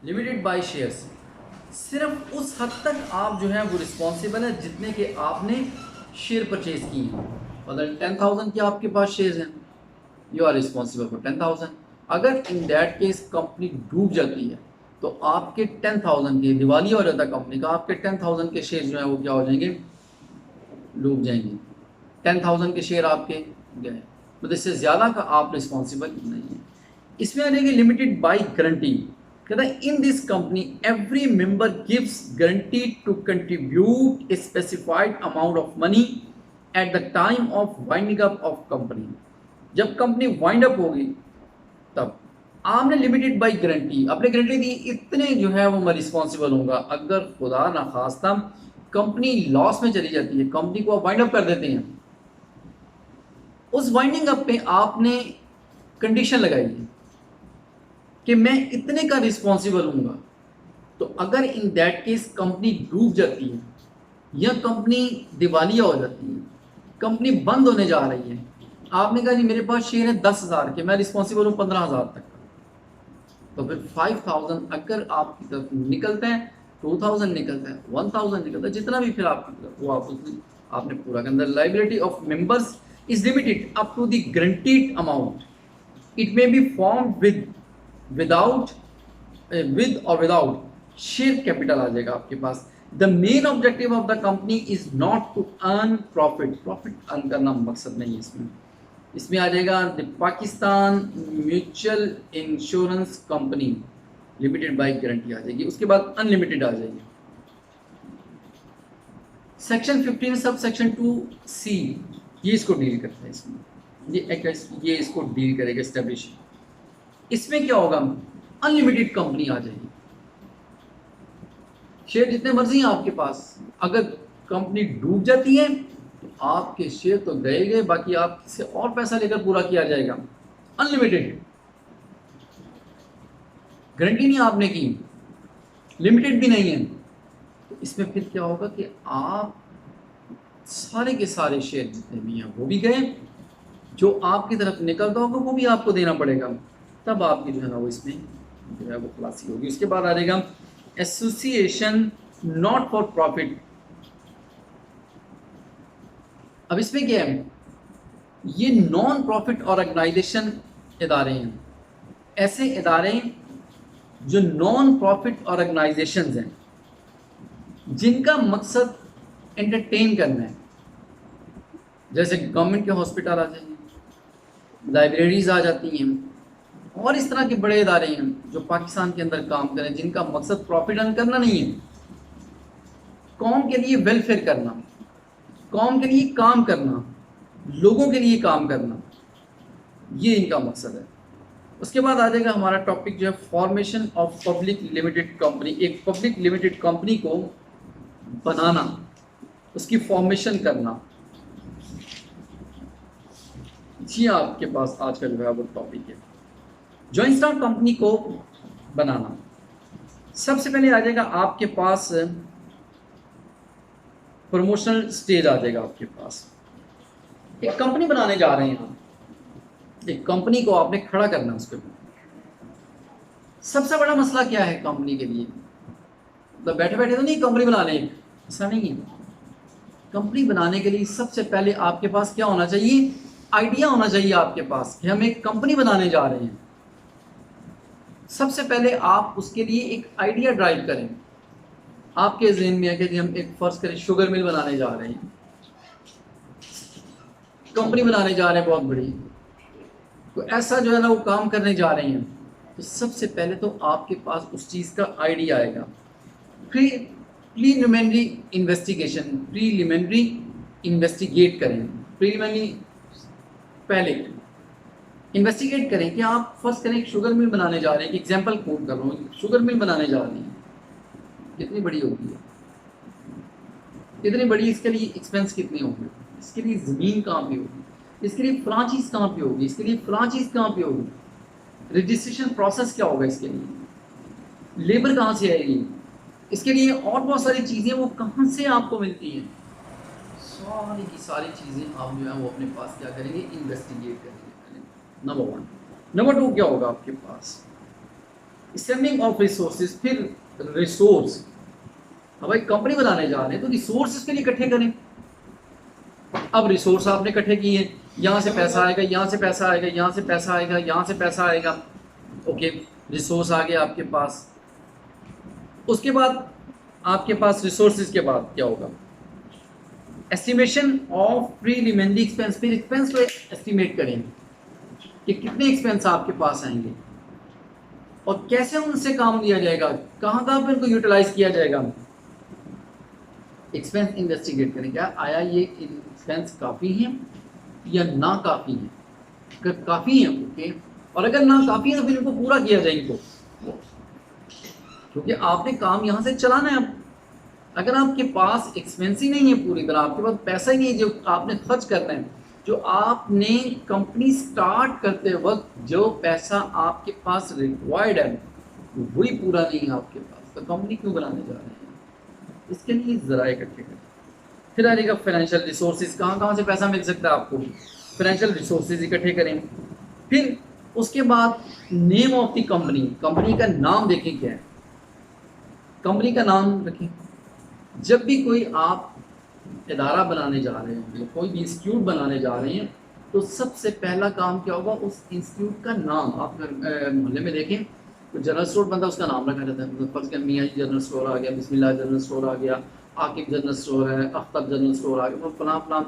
Limited by shares, सिर्फ उस हद तक आप जो है वो रिस्पॉन्सिबल है जितने के आपने शेयर परचेज किए हैं। मतलब 10,000 के आपके पास शेयर्स हैं, यू आर रिस्पॉन्सिबल फॉर 10,000। अगर इन दैट केस कंपनी डूब जाती है तो आपके 10,000 के, दिवालिया हो जाता है कंपनी का, आपके 10,000 के शेयर जो है वो क्या हो जाएंगे, डूब जाएंगे। 10,000 के शेयर आपके गए, मतलब इससे ज़्यादा का आप रिस्पॉन्सिबल नहीं है। इसमें आ जाएगी लिमिटेड बाई गारंटी। कहता है in this company every member gives guarantee to contribute a specified amount of money at the time of winding up of company. जब कंपनी वाइंड अप होगी तब आपने लिमिटेड बाई गारंटी अपने guarantee दी, इतने जो है वो मैं रिस्पॉन्सिबल होऊंगा। अगर खुदा ना खास्ता कंपनी लॉस में चली जाती है, कंपनी को आप वाइंड अप कर देते हैं, उस वाइंडिंग अप पे आपने कंडीशन लगाई है कि मैं इतने का रिस्पॉन्सिबल हूँगा। तो अगर इन दैट केस कंपनी डूब जाती है या कंपनी दिवालिया हो जाती है, कंपनी बंद होने जा रही है, आपने कहा जी मेरे पास शेयर है 10,000 के, मैं रिस्पॉन्सिबल हूँ 15,000 तक का, तो फिर 5,000 अगर आपकी तरफ निकलते हैं, 2,000 निकलता है, 1,000 निकलता है, जितना भी फिर आपकी तरफ वो आप उसमें आपने पूरा के अंदर liability of members is limited up to the guaranteed amount. It may be form without with और विदाउट शेयर कैपिटल आ जाएगा आपके पास। The main objective of the company is not to earn profit, profit earn करना मकसद नहीं है इसमें। इसमें आ जाएगा the Pakistan mutual insurance company limited by guarantee आ जाएगी। उसके बाद अनलिमिटेड आ जाएगी। सेक्शन 15 सब सेक्शन 2C ये इसको डील करता है। इसमें ये इसको डील करेगा एस्टेब्लिश। इसमें क्या होगा, अनलिमिटेड कंपनी आ जाएगी, शेयर जितने मर्जी हैं आपके पास। अगर कंपनी डूब जाती है तो आपके शेयर तो गए गए, बाकी आपसे और पैसा लेकर पूरा किया जाएगा। अनलिमिटेड, गारंटी नहीं आपने की, लिमिटेड भी नहीं है। तो इसमें फिर क्या होगा कि आप सारे के सारे शेयर जितने भी हैं वो भी गए, जो आपकी तरफ निकलता होगा वो भी आपको देना पड़ेगा, तब आपकी जो है ना वो इसमें जो है वो खलासी होगी। उसके बाद आ जाएगा एसोसिएशन नॉट फॉर प्रॉफिट। अब इसमें क्या है, ये नॉन प्रॉफिट ऑर्गेनाइजेशन इदारे हैं, ऐसे इदारे जो नॉन प्रॉफिट ऑर्गेनाइजेशंस हैं जिनका मकसद एंटरटेन करना है। जैसे गवर्नमेंट के हॉस्पिटल आ जाएंगे, लाइब्रेरीज आ जाती हैं, और इस तरह के बड़े इदारे हैं जो पाकिस्तान के अंदर काम करें, जिनका मकसद प्रॉफिट अर्न करना नहीं है, कौम के लिए वेलफेयर करना, कौम के लिए काम करना, लोगों के लिए काम करना, ये इनका मकसद है। उसके बाद आ जाएगा हमारा टॉपिक जो है formation of public limited company. एक पब्लिक लिमिटेड कंपनी को बनाना, उसकी फॉर्मेशन करना, जी आपके पास आज का जो है वो टॉपिक है। जॉइंट स्टॉक कंपनी को बनाना, सबसे पहले आ जाएगा आपके पास प्रमोशनल स्टेज आ जाएगा आपके पास। एक कंपनी बनाने जा रहे हैं आप, एक कंपनी को आपने खड़ा करना। उसके सबसे बड़ा मसला क्या है कंपनी के लिए, तो बैठे बैठे तो नहीं कंपनी बनाने, ऐसा नहीं है। कंपनी बनाने के लिए सबसे पहले आपके पास क्या होना चाहिए, आइडिया होना चाहिए आपके पास कि हम एक कंपनी बनाने जा रहे हैं। सबसे पहले आप उसके लिए एक आइडिया ड्राइव करें। आपके जहन में है कि हम एक फर्ज करें शुगर मिल बनाने जा रहे हैं, कंपनी बनाने जा रहे हैं बहुत बड़ी, तो ऐसा जो है ना वो काम करने जा रहे हैं। तो सबसे पहले तो आपके पास उस चीज़ का आइडिया आएगा। प्रीलिमिनरी इन्वेस्टिगेशन, प्रीलिमिनरी इन्वेस्टिगेट करें, प्रीलिमिनरी पहले इन्वेस्टिगेट करें कि आप फर्स्ट करें शुगर मिल बनाने जा रहे हैं, एग्जाम्पल कोट कर रहा हूँ, शुगर मिल बनाने जा रहे हैं, कितनी बड़ी होगी, कितनी बड़ी, इसके लिए एक्सपेंस कितने होंगे, इसके लिए ज़मीन कहाँ पे होगी, इसके लिए फ्रांचीज कहाँ पे होगी, इसके लिए फ्रांचीज कहाँ पे होगी, रजिस्ट्रेशन प्रोसेस क्या होगा, इसके लिए लेबर कहाँ से आएगी, इसके लिए और बहुत सारी चीज़ें वो कहाँ से आपको मिलती हैं। सारी की सारी चीज़ें आप जो है वो अपने पास क्या करेंगे, इन्वेस्टिगेट करेंगे। नंबर 1। नंबर 2 क्या होगा आपके पास, स्टेमिंग ऑफ रिसोर्सेज, फिर रिसोर्स, अब भाई कंपनी बनाने जा रहे हैं तो रिसोर्सेज के लिए इकट्ठे करें। अब रिसोर्स आपने इकट्ठे किए, यहाँ से पैसा आएगा, यहाँ से पैसा आएगा, यहाँ से पैसा आएगा, यहाँ से पैसा आएगा, ओके, रिसोर्स आ गया आपके पास। उसके बाद आपके पास रिसोर्सेज के बाद क्या होगा, एस्टिमेशन ऑफ प्रीलिमिनरी एक्सपेंस, फिर एक्सपेंस को एस्टिमेट करेंगे कि कितने एक्सपेंस आपके पास आएंगे और कैसे उनसे काम लिया जाएगा, कहाँ कहाँ पर उनको यूटिलाइज किया जाएगा। एक्सपेंस इन्वेस्टिगेट करें, क्या आया ये एक्सपेंस काफ़ी है या ना काफ़ी है, अगर काफ़ी है ओके, और अगर ना काफ़ी है तो फिर इनको पूरा किया जाए इनको, क्योंकि आपने काम यहाँ से चलाना है। अब अगर आपके पास एक्सपेंस ही नहीं है पूरी तरह, आपके पास पैसा ही नहीं है जो आपने खर्च करना है, जो आपने कंपनी स्टार्ट करते वक्त जो पैसा आपके पास रिक्वायर्ड है वही पूरा नहीं है आपके पास, तो कंपनी क्यों बनाने जा रहे हैं। इसके लिए ज़रा इकट्ठे करें। फिर आ जाएगा फाइनेंशियल रिसोर्सेज, कहाँ कहाँ से पैसा मिल सकता है आपको, फाइनेंशियल रिसोर्सेज इकट्ठे करें। फिर उसके बाद name of the company, company का नाम देखें क्या है, कंपनी का नाम रखें। जब भी कोई आप इदारा बनाने जा रहे होंगे, कोई भी इंस्टीट्यूट बनाने जा रहे हैं, तो सबसे पहला काम क्या होगा, उस इंस्टीट्यूट का नाम। आप मोहल्ले में देखें तो जनरल स्टोर बनता है, उसका नाम रखा जाता है, मतलब फर्स्ट का मियाँ जनरल स्टोर आ गया, बिस्मिल्लाह जनरल स्टोर आ गया, आकिब जनरल स्टोर है, अख्तर जनरल स्टोर आ गया, तो फलां फलां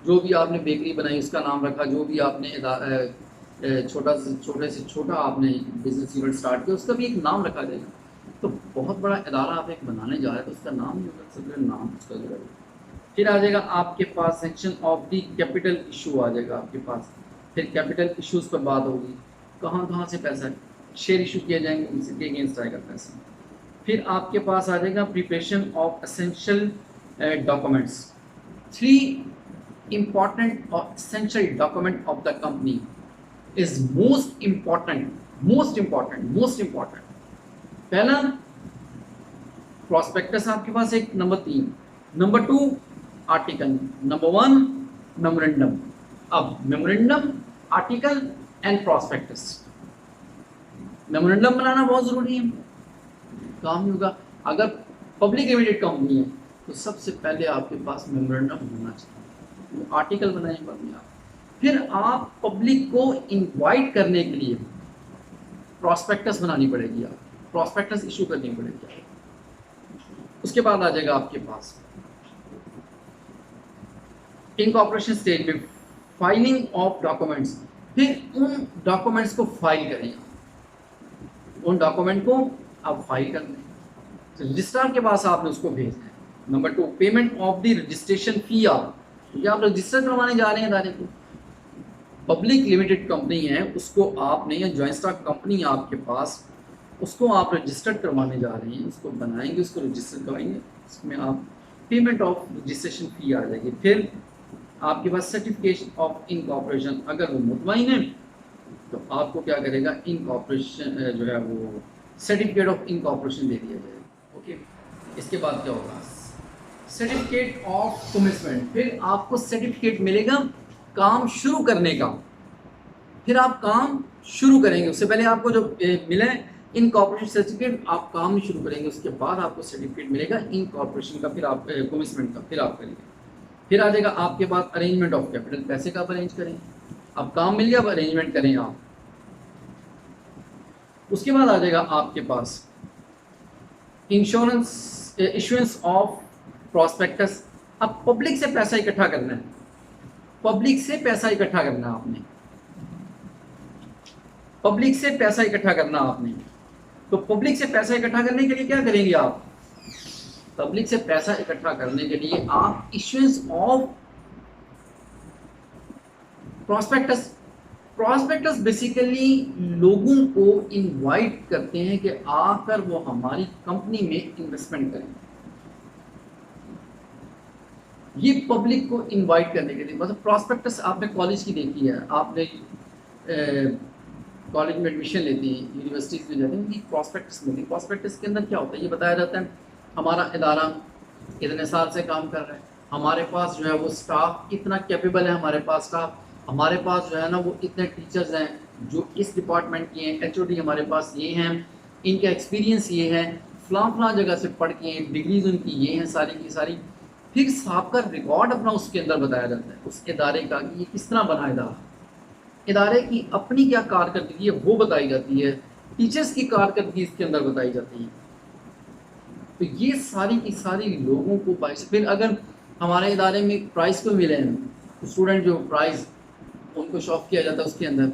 जो भी आपने बेकरी बनाई उसका नाम रखा, जो भी आपने छोटे से छोटा आपने बिजनेस यूनिट स्टार्ट किया उसका भी एक नाम रखा जाएगा। तो बहुत बड़ा इदारा आप एक बनाने जा रहे हैं तो उसका नाम जो रख सकते हैं, नाम उसका जो है। फिर आ जाएगा आपके पास section of the capital issue आ जाएगा आपके पास, फिर कैपिटल इश्यूज पर बात होगी, कहाँ कहाँ से पैसा है, शेयर इशू किए जाएंगे, उनके अगेंस्ट आएगा पैसा। फिर आपके पास आ जाएगा preparation of essential documents, 3 important or essential document of the company is most important। पहला प्रॉस्पेक्टस आपके पास एक, number 3, number 2 article, number 1 memorandum. अब memorandum, article and prospectus, memorandum बनाना बहुत जरूरी है, काम नहीं होगा। अगर पब्लिक लिमिटेड कंपनी है तो सबसे पहले आपके पास मेमोरेंडम होना चाहिए, वो आर्टिकल बनाएंगे बाद में आप। फिर आप पब्लिक को इनवाइट करने के लिए प्रॉस्पेक्टस बनानी पड़ेगी, आप प्रॉस्पेक्टस इशू करनी पड़ेगी। उसके बाद आ जाएगा आपके पास इनकॉर्पोरेशन स्टेज में फाइलिंग ऑफ डॉक्यूमेंट्स, फिर उन डॉक्यूमेंट्स को फाइल करें, उन डॉक्यूमेंट को आप फाइल कर दें, रजिस्ट्रार के पास आपने उसको भेजना है। Number 2 payment of the registration fee, आप रजिस्टर करवाने जा रहे हैं इदारे को, पब्लिक लिमिटेड कंपनी है उसको आपने, या जॉइंट स्टॉक कंपनी है आपके पास, उसको आप रजिस्टर्ड करवाने जा रहे हैं, उसको बनाएंगे, उसको रजिस्टर करवाएंगे, उसमें आप पेमेंट ऑफ रजिस्ट्रेशन फ़ी आ जाएगी। फिर आपके पास सर्टिफिकेशन ऑफ इनकॉर्पोरेशन, अगर वो मुतमईन है तो आपको क्या करेगा, इनकॉर्पोरेशन जो है वो सर्टिफिकेट ऑफ इनकॉर्पोरेशन दे दिया जाएगा, ओके। इसके बाद क्या होगा, सर्टिफिकेट ऑफ कमिटमेंट, फिर आपको सर्टिफिकेट मिलेगा काम शुरू करने का, फिर आप काम शुरू करेंगे, उससे पहले आपको जो मिले इनकॉर्पोरेशन सर्टिफिकेट, आप काम नहीं शुरू करेंगे, उसके बाद आपको सर्टिफिकेट मिलेगा इनकॉर्पोरेशन का, फिर आप कमिटमेंट का फिर आप करेंगे। फिर आ जाएगा आपके पास अरेंजमेंट ऑफ कैपिटल, पैसे का आप अरेंज करें, अब काम मिल गया, अब अरेंजमेंट करें आप। उसके बाद आ जाएगा आपके पास इंश्योरेंस, इशुएंस ऑफ प्रॉस्पेक्टस। अब पब्लिक से पैसा इकट्ठा करना है, पब्लिक से पैसा इकट्ठा करना है आपने, पब्लिक से पैसा इकट्ठा करना आपने। तो पब्लिक से पैसा इकट्ठा करने के लिए क्या करेंगे आप, पब्लिक से पैसा इकट्ठा करने के लिए आप issuance of prospectus, prospectus basically लोगों को इनवाइट करते हैं कि आकर वो हमारी कंपनी में इन्वेस्टमेंट करें, ये पब्लिक को इनवाइट करने के लिए। मतलब प्रॉस्पेक्टस आपने कॉलेज की देखी है, आपने कॉलेज में एडमिशन लेती है, यूनिवर्सिटीज़ में जाते हैं, उनकी प्रॉस्पेक्टस मिलती है। प्रॉस्पेक्टस के अंदर क्या होता है, ये बताया जाता है हमारा इदारा इतने साल से काम कर रहा है, हमारे पास जो है वो स्टाफ इतना कैपेबल है, हमारे पास स्टाफ, हमारे पास जो है ना वो इतने टीचर्स हैं जो इस डिपार्टमेंट के हैं, HOD हमारे पास ये हैं, इनका एक्सपीरियंस ये है, फलां जगह से पढ़ के डिग्रीज उनकी ये हैं सारी की सारी। फिर साहब का रिकॉर्ड अपना उसके अंदर बताया जाता है, उस इदारे का कि ये किस तरह बना इदारा, इदारे की अपनी क्या कारकर्दगी है वो बताई जाती है, टीचर्स की कारकर्दगी इसके अंदर बताई जाती है। तो ये सारी की सारी लोगों को बाइस। फिर अगर हमारे इदारे में प्राइज़ को मिले हैं, तो स्टूडेंट जो प्राइज़ उनको शॉप किया जाता है उसके अंदर,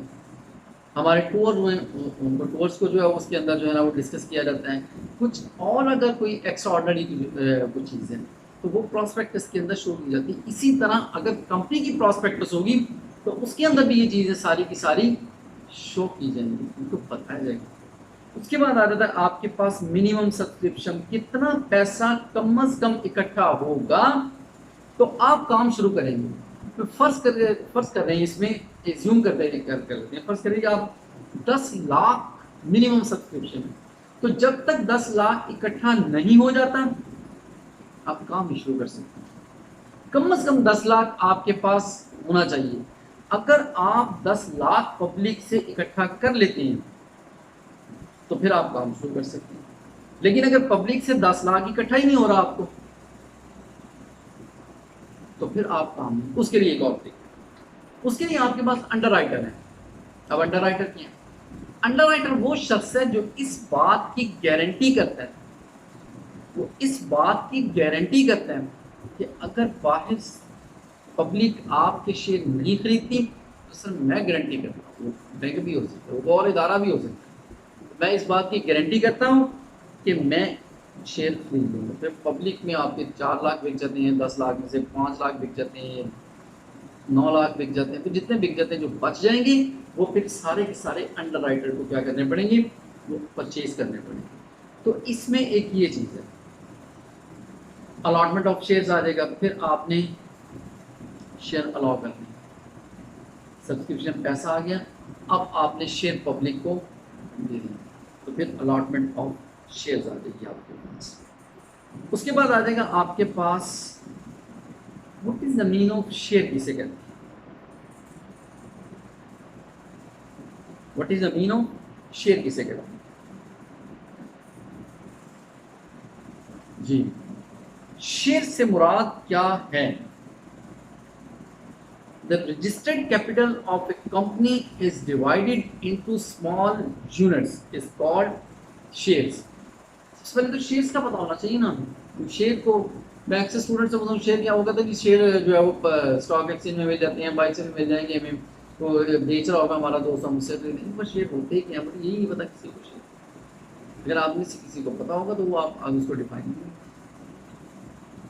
हमारे टूर हुए उनको टूर्स को जो है उसके अंदर जो है ना वो डिस्कस किया जाता है। कुछ और अगर कोई एक्स्ट्रा ऑर्डनरी कुछ चीज़ है तो वो प्रॉस्पेक्टस के अंदर शो की जाती है। इसी तरह अगर कंपनी की प्रॉस्पेक्टस होगी तो उसके अंदर भी ये चीज़ें सारी की सारी शो की जाएंगी, उनको बताया जाएगा। उसके बाद आ जाता है आपके पास मिनिमम सब्सक्रिप्शन, कितना पैसा कम से कम इकट्ठा होगा तो आप काम शुरू करेंगे। तो फर्ज कर रहे हैं, इसमें एज्यूम कर लेते हैं, फर्ज करिए आप 10 लाख मिनिमम सब्सक्रिप्शन है, तो जब तक 10 लाख इकट्ठा नहीं हो जाता आप काम नहीं शुरू कर सकते। कम से कम 10 लाख आपके पास होना चाहिए। अगर आप 10 लाख पब्लिक से इकट्ठा कर लेते हैं तो फिर आप काम शुरू कर सकते हैं। लेकिन अगर पब्लिक से 10 लाख इकट्ठा ही नहीं हो रहा आपको, तो फिर आप काम, उसके लिए एक और तरीका, उसके लिए आपके पास अंडर राइटर है। अब अंडर राइटर क्या है? अंडर राइटर वो शख्स है जो इस बात की गारंटी करता है, वो इस बात की गारंटी करता है कि अगर बाहर पब्लिक आपके शेयर नहीं खरीदती तो सर मैं गारंटी करता हूँ, वो बैंक भी हो सकता है, वो और इदारा भी हो सकता है, मैं इस बात की गारंटी करता हूँ कि मैं शेयर खरीद लूँगा। फिर पब्लिक में आपके 4 लाख बिक जाते हैं, 10 लाख में से 5 लाख बिक जाते हैं, 9 लाख बिक जाते हैं, फिर जितने बिक जाते हैं जो बच जाएंगे वो फिर सारे के सारे अंडर राइटर को क्या करने पड़ेंगे, वो परचेज करने पड़ेंगे। तो इसमें एक ये चीज़ है, अलॉटमेंट ऑफ शेयर्स आ जाएगा। फिर आपने शेयर अलाउ करने, सब्सक्रिप्शन पैसा आ गया, अब आपने शेयर पब्लिक को दे दिया, तो फिर अलॉटमेंट ऑफ शेयर्स आ जाएगी आपके पास। उसके बाद आ जाएगा आपके पास what is the meaning of share किसे कहते हैं, what is the meaning of share किसे कहते हैं जी। शेयर से मुराद क्या है? The registered capital of a company is divided into small units is called shares। सबसे पहले तो शेयर्स का पता होना चाहिए ना। शेयर को मैं अक्सर स्टूडेंट से बताऊँ शेयर क्या होगा, था कि शेयर जो है वो स्टॉक एक्सचेंज में मिल जाते हैं, बाइक से भी मिल जाएंगे, हमें तो बेच रहा होगा हमारा दोस्त हमसे, तो बस शेयर होते ही क्या, बट यही नहीं पता किसी को शेयर। अगर आप में से किसी को पता होगा तो वो आप आगे उसको डिफाइन करें।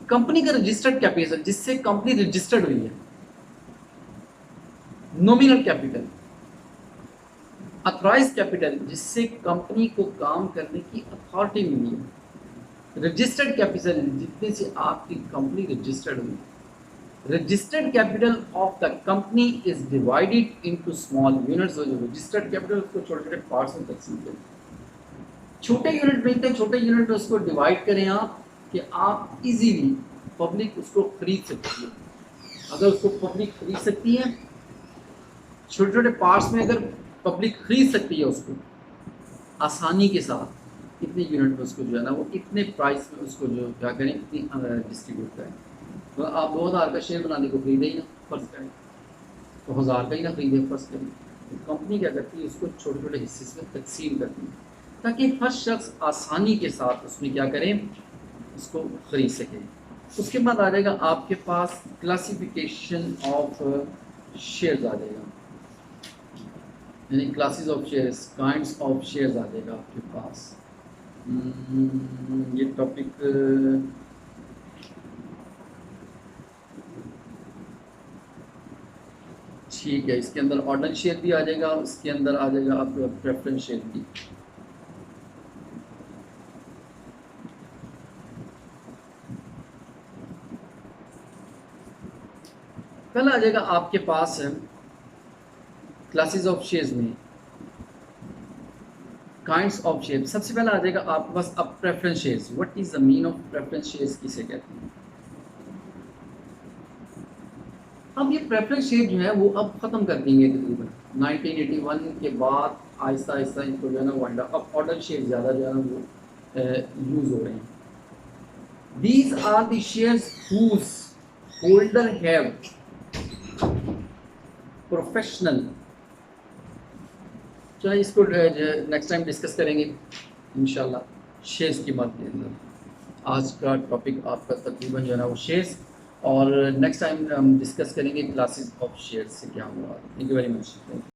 कंपनी का रजिस्टर्ड कैपिटल, जिससे कंपनी रजिस्टर्ड हुई है, नॉमिनल कैपिटल, अथॉराइज्ड कैपिटल, जिससे कंपनी को काम करने की अथॉरिटी मिली है, रजिस्टर्ड कैपिटल, जितने से आपकी कंपनी रजिस्टर्ड हुई। Registered capital of the company is divided into small units. जो रजिस्टर्ड कैपिटल उसको छोटे छोटे पार्ट्स में तकसीम करें, छोटे यूनिट मिलते हैं, छोटे यूनिट में उसको डिवाइड करें आप कि आप इजीली पब्लिक उसको खरीद सकती है। अगर उसको पब्लिक खरीद सकती है, छोटे छोटे पार्ट्स में अगर पब्लिक खरीद सकती है उसको आसानी के साथ, इतने यूनिट में उसको जो है ना वो इतने प्राइस में उसको जो क्या करें, इतनी डिस्ट्रीब्यूट करें। तो आप 2000 का शेयर बनाने को खरीदे ही ना, फर्ज करें तो 1000 का ही ना खरीदे, फर्ज करें। तो कंपनी क्या करती है, उसको छोटे छोटे हिस्से में तकसीम करती है ताकि हर शख्स आसानी के साथ उसमें क्या करें, उसको खरीद सके। उसके बाद आ जाएगा आपके पास क्लासिफिकेशन ऑफ शेयर्स आ जाएगा, यानी classes of shares, kinds of shares आ जाएगा आपके पास। ये टॉपिक ठीक है, इसके अंदर ऑर्डिनरी शेयर भी आ जाएगा, इसके अंदर आ जाएगा आपका प्रेफरेंस शेयर भी। कल आ जाएगा आपके पास क्लासेस ऑफ शेयर्स में काइंड्स ऑफ शेयर। सबसे पहले आ जाएगा आपके पास अब preference shares. What is the mean of preference shares किसे कहते हैं? अब ये प्रेफरेंस शेयर जो है वो अब ख़त्म कर देंगे तकरीबन 1981 के बाद आहिस्ता आहिस्ता इनको जो है ना वाइंड अब ऑर्डर शेयर ज़्यादा जो है ना वो यूज़ हो रहे हैं. These are the shares whose holder have professional. चलिए इसको नेक्स्ट टाइम डिस्कस करेंगे इंशाल्लाह शेयर्स की बात के अंदर. आज का टॉपिक आपका तकरीबन जो है ना वो शेयर्स, और नेक्स्ट टाइम हम डिस्कस करेंगे क्लासेस ऑफ शेयर्स से क्या हुआ. Thank you very much.